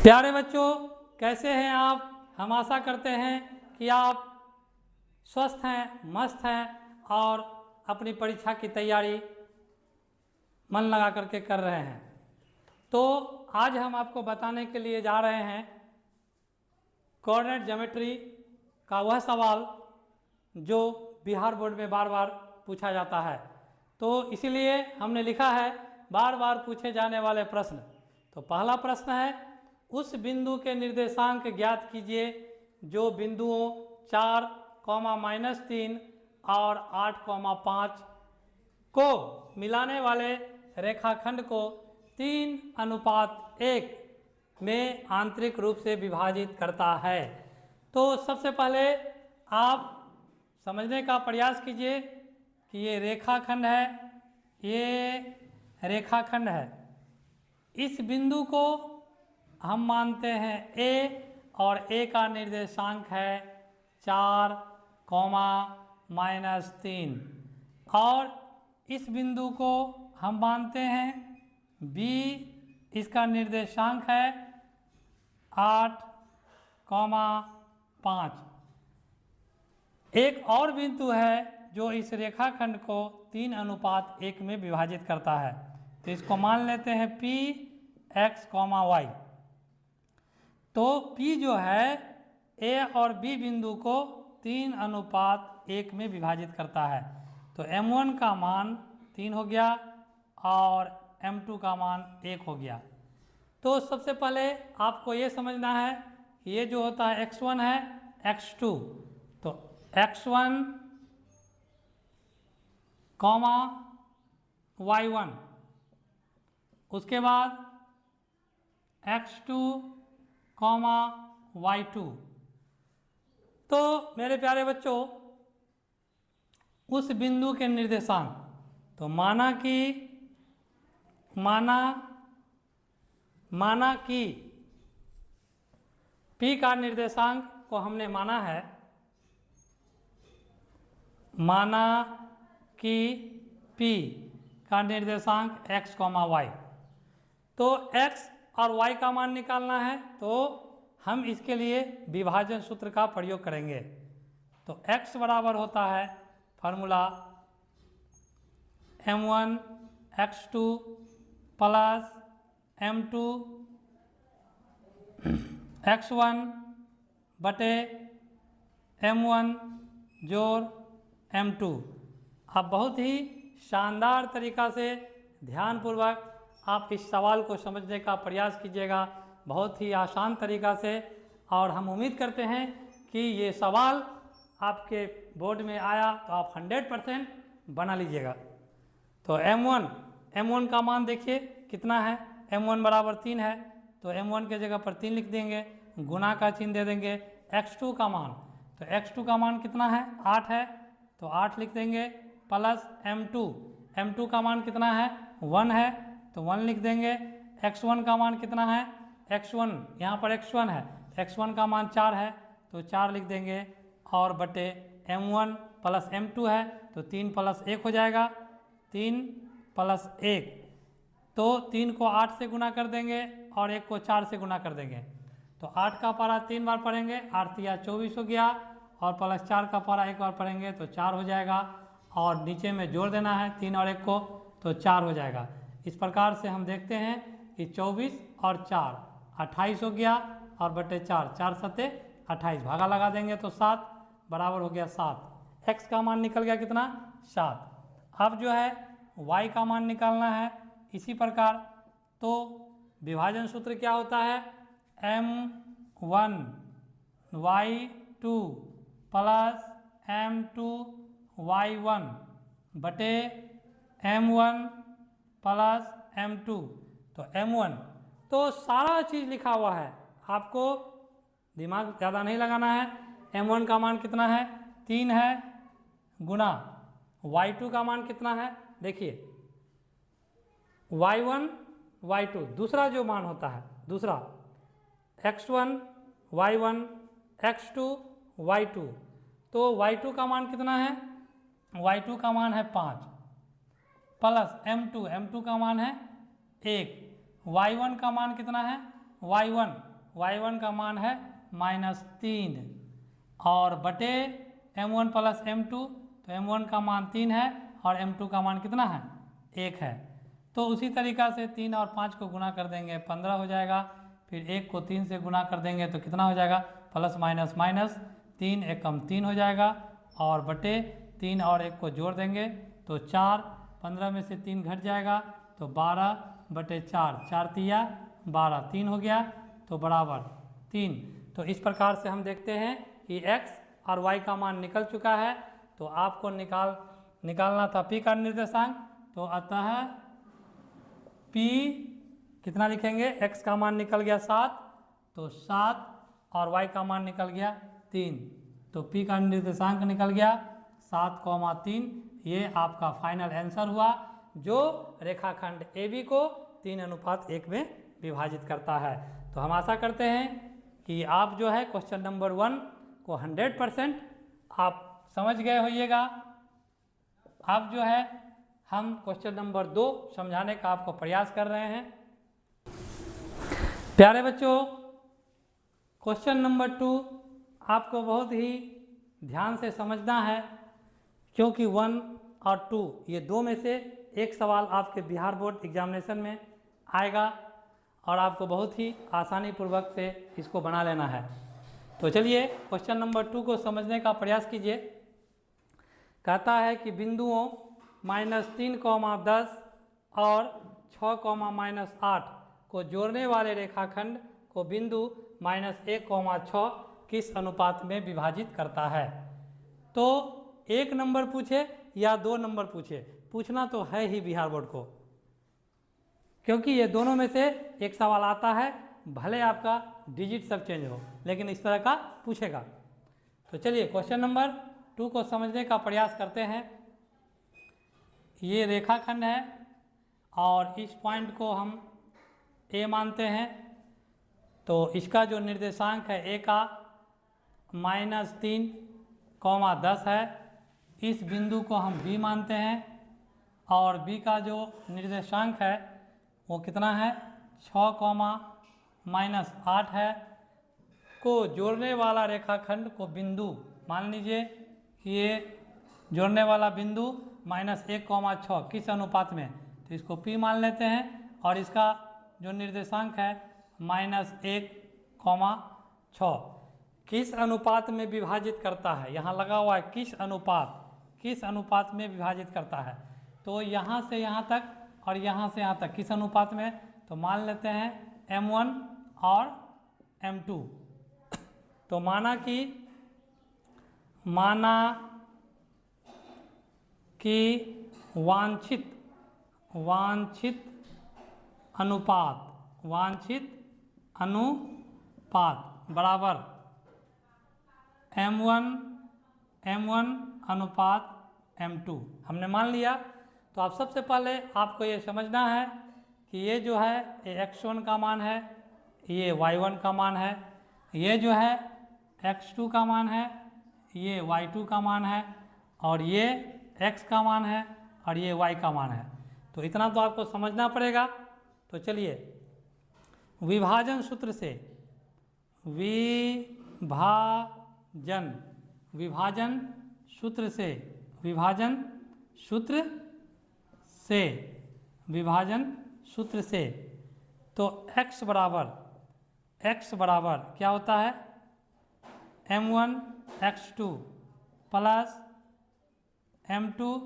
प्यारे बच्चों, कैसे हैं आप? हम आशा करते हैं कि आप स्वस्थ हैं, मस्त हैं और अपनी परीक्षा की तैयारी मन लगा करके कर रहे हैं। तो आज हम आपको बताने के लिए जा रहे हैं कोऑर्डिनेट ज्योमेट्री का वह सवाल जो बिहार बोर्ड में बार बार पूछा जाता है। तो इसीलिए हमने लिखा है बार बार पूछे जाने वाले प्रश्न। तो पहला प्रश्न है, उस बिंदु के निर्देशांक ज्ञात कीजिए जो बिंदुओं 4, -3 और 8, 5 को मिलाने वाले रेखाखंड को 3:1 में आंतरिक रूप से विभाजित करता है। तो सबसे पहले आप समझने का प्रयास कीजिए कि ये रेखाखंड है, ये रेखाखंड है। इस बिंदु को हम मानते हैं ए और ए का निर्देशांक है 4, -3 और इस बिंदु को हम मानते हैं बी, इसका निर्देशांक है 8, 5। एक और बिंदु है जो इस रेखाखंड को 3:1 में विभाजित करता है। तो इसको मान लेते हैं P, X, Y। तो P जो है A और B बिंदु को 3:1 में विभाजित करता है। तो M1 का मान 3 हो गया और M2 का मान 1 हो गया। तो सबसे पहले आपको ये समझना है, ये जो होता है X1 है, X2। तो X1, Y1, उसके बाद X2, Y2। तो मेरे प्यारे बच्चों, उस बिंदु के निर्देशांक, तो माना कि P का निर्देशांक को हमने माना है, माना कि P का निर्देशांक X, Y। तो X और Y का मान निकालना है, तो हम इसके लिए विभाजन सूत्र का प्रयोग करेंगे। तो X बराबर होता है formula M1 X2 plus M2 X1 बटे M1 जोड़ M2। अब बहुत ही शानदार तरीका से ध्यानपूर्वक आप इस सवाल को समझने का प्रयास कीजिएगा, बहुत ही आसान तरीका से। और हम उम्मीद करते हैं कि ये सवाल आपके बोर्ड में आया तो आप 100% बना लीजिएगा। तो M1 का मान देखिए कितना है, M1 बराबर 3 है, तो M1 के जगह पर 3 लिख देंगे, गुना का चिन्ह दे देंगे। X2 का मान, तो X2 का मान कितना है, 8 है, तो 8 लिख देंगे, प्लस M2 का मान कितना है, 1 है, तो 1 लिख देंगे। X1 का मान कितना है, X1 यहाँ पर X1 है, X1 का मान 4 है, तो 4 लिख देंगे और बटे M1 प्लस M2 है, तो 3 + 1 हो जाएगा, 3 + 1। तो 3 को 8 से गुना कर देंगे और 1 को 4 से गुना कर देंगे। तो 8 का पारा 3 बार पढ़ेंगे, 8 × 24 हो गया, और प्लस 4 का पारा 1 बार पढ़ेंगे तो 4 हो जाएगा, और नीचे में जोड़ देना है 3 और 1 को, तो 4 हो जाएगा। इस प्रकार से हम देखते हैं कि 24 और 4 28 हो गया, और बटे 4, 4 × 7 = 28, भागा लगा देंगे तो 7 बराबर हो गया 7। X का मान निकल गया कितना, 7। अब जो है Y का मान निकालना है इसी प्रकार। तो विभाजन सूत्र क्या होता है, M1 Y2 plus M2 Y1 बटे M1 प्लस M2। तो M1, तो सारा चीज़ लिखा हुआ है, आपको दिमाग ज़्यादा नहीं लगाना है। M1 का मान कितना है, 3 है, गुना Y2 का मान कितना है, देखिए Y1 Y2 दूसरा जो मान होता है, दूसरा X1 Y1 X2 Y2। तो Y2 का मान कितना है, Y2 का मान है 5, प्लस M2 का मान है 1, Y1 का मान कितना है, Y1 y1 का मान है -3 और बटे m1 प्लस m2, तो m1 का मान 3 है और m2 का मान कितना है 1 है। तो उसी तरीक़ा से 3 और 5 को गुना कर देंगे 15 हो जाएगा, फिर 1 को 3 से गुना कर देंगे तो कितना हो जाएगा प्लस माइनस माइनस 3 एकम 3 हो जाएगा और बटे 3 और 1 को जोड़ देंगे तो 4, 15 में से 3 घट जाएगा तो 12 बटे 4, 4 तिया 12, 3 हो गया तो बराबर 3। तो इस प्रकार से हम देखते हैं कि x और y का मान निकल चुका है। तो आपको निकालना था p का निर्देशांक, तो अतः p कितना लिखेंगे, x का मान निकल गया 7, तो 7 और y का मान निकल गया 3, तो p का निर्देशांक निकल गया 7,3। ये आपका फाइनल आंसर हुआ जो रेखाखंड AB को 3:1 में विभाजित करता है। तो हम आशा करते हैं कि आप जो है क्वेश्चन नंबर 1 को 100% आप समझ गए होइएगा। अब जो है हम क्वेश्चन नंबर 2 समझाने का आपको प्रयास कर रहे हैं। प्यारे बच्चों, क्वेश्चन नंबर 2 आपको बहुत ही ध्यान से समझना है, क्योंकि 1 और 2 ये दो में से एक सवाल आपके बिहार बोर्ड एग्जामिनेशन में आएगा और आपको बहुत ही आसानी पूर्वक से इसको बना लेना है। तो चलिए क्वेश्चन नंबर 2 को समझने का प्रयास कीजिए। कहता है कि बिंदुओं -3,10 और 6,-8 को जोड़ने वाले रेखाखंड को बिंदु -1,6 किस अनुपात में विभाजित करता है। तो 1 नंबर पूछे या 2 नंबर पूछे, पूछना तो है ही बिहार बोर्ड को, क्योंकि ये दोनों में से एक सवाल आता है, भले आपका डिजिट सब चेंज हो लेकिन इस तरह का पूछेगा। तो चलिए क्वेश्चन नंबर 2 को समझने का प्रयास करते हैं। ये रेखाखंड है और इस पॉइंट को हम A मानते हैं, तो इसका जो निर्देशांक है A का -3,10 है। इस बिंदु को हम B मानते हैं और B का जो निर्देशांक है वो कितना है 6,-8 है। को जोड़ने वाला रेखाखंड को बिंदु मान लीजिए कि ये जोड़ने वाला बिंदु -1,6 किस अनुपात में, तो इसको P मान लेते हैं और इसका जो निर्देशांक है -1,6 किस अनुपात में विभाजित करता है। यहाँ लगा हुआ है किस अनुपात में विभाजित करता है। तो यहाँ से यहाँ तक और यहाँ से यहाँ तक किस अनुपात में, तो मान लेते हैं M1 और M2। तो माना कि वांछित अनुपात बराबर M1 अनुपात M2 हमने मान लिया। तो आप सबसे पहले आपको ये समझना है कि ये जो है ये x1 का मान है, ये y1 का मान है, ये जो है x2 का मान है, ये y2 का मान है और ये x का मान है और ये y का मान है। तो इतना तो आपको समझना पड़ेगा। तो चलिए विभाजन सूत्र से तो x बराबर क्या होता है m1 x2 plus m2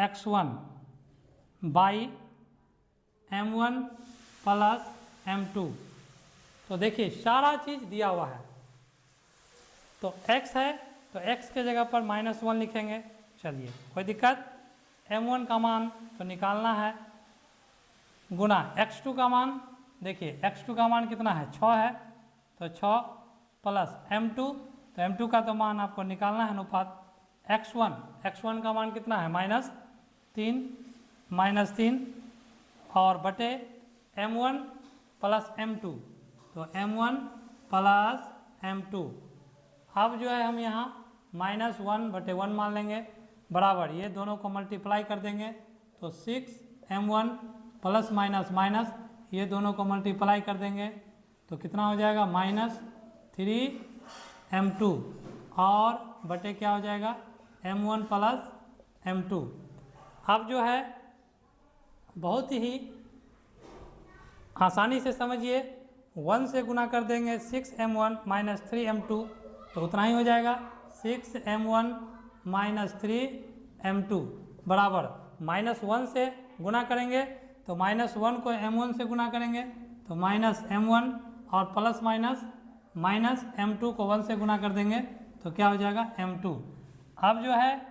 x1 by m1 plus m2। तो देखिए सारा चीज़ दिया हुआ है, तो x है तो x के जगह पर -1 लिखेंगे। चलिए कोई दिक्कत, m1 का मान तो निकालना है गुना x2 का मान, देखिए x2 का मान कितना है 6 है, तो 6 प्लस m2, तो m2 का तो मान आपको निकालना है अनुपात x1 का मान कितना है -3 और बटे m1 प्लस m2, तो m1 प्लस m2। अब जो है हम यहाँ -1/1 मान लेंगे बराबर, ये दोनों को मल्टीप्लाई कर देंगे तो 6m1 प्लस माइनस ये दोनों को मल्टीप्लाई कर देंगे तो कितना हो जाएगा -3m2 और बटे क्या हो जाएगा m1 प्लस m2। अब जो है बहुत ही आसानी से समझिए, 1 से गुना कर देंगे 6m1 माइनस 3m2 तो उतना ही हो जाएगा 6m1 माइनस 3m2 बराबर -1 से गुना करेंगे तो -1 को m1 से गुना करेंगे तो -m1 और प्लस माइनस m2 को 1 से गुना कर देंगे तो क्या हो जाएगा m2। अब जो है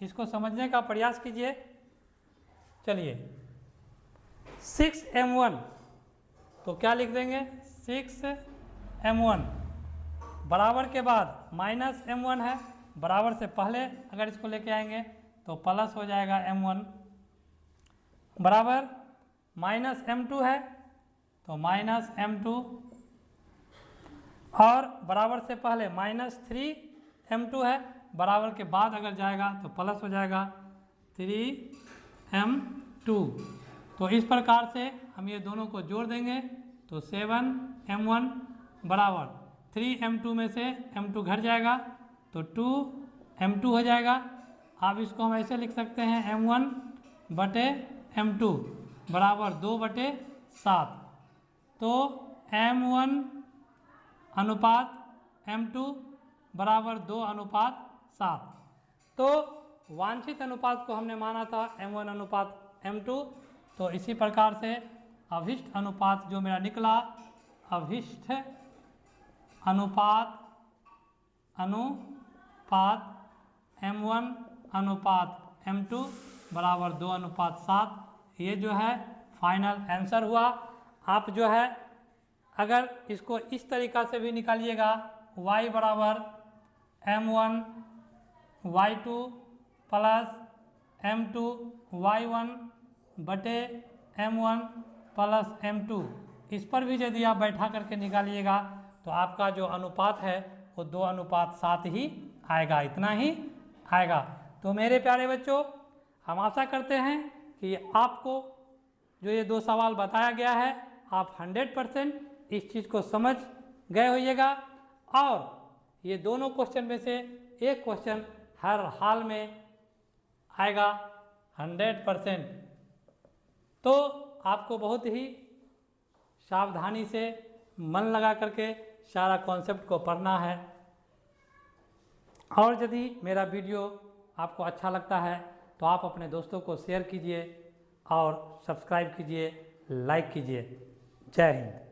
इसको समझने का प्रयास कीजिए। चलिए 6m1 तो क्या लिख देंगे 6m1 बराबर के बाद -m1 है, बराबर से पहले अगर इसको लेके आएंगे तो प्लस हो जाएगा m1 बराबर -m2 है तो -m2 और बराबर से पहले -3m2 है, बराबर के बाद अगर जाएगा तो प्लस हो जाएगा 3m2। तो इस प्रकार से हम ये दोनों को जोड़ देंगे तो 7m1 बराबर 3m2 में से m2 घट जाएगा तो 2m2 हो जाएगा। अब इसको हम ऐसे लिख सकते हैं m1 बटे m2 बराबर 2/7। तो m1 अनुपात m2 बराबर 2:7। तो वांछित अनुपात को हमने माना था m1 अनुपात m2। तो इसी प्रकार से अभिष्ट अनुपात जो मेरा निकला, अभिष्ट अनुपात m1 अनुपात m2 बराबर 2:7, ये जो है फाइनल आंसर हुआ। आप जो है अगर इसको इस तरीक़ा से भी निकालिएगा y बराबर m1 y2 plus m2 y1 बटे m1 प्लस m2, इस पर भी यदि आप बैठा करके निकालिएगा तो आपका जो अनुपात है वो 2:7 ही आएगा, इतना ही आएगा। तो मेरे प्यारे बच्चों, हम आशा करते हैं कि आपको जो ये 2 सवाल बताया गया है आप 100% इस चीज़ को समझ गए होइएगा और ये दोनों क्वेश्चन में से एक क्वेश्चन हर हाल में आएगा 100%। तो आपको बहुत ही सावधानी से मन लगा करके सारा कॉन्सेप्ट को पढ़ना है। और यदि मेरा वीडियो आपको अच्छा लगता है तो आप अपने दोस्तों को शेयर कीजिए और सब्सक्राइब कीजिए, लाइक कीजिए। जय हिंद।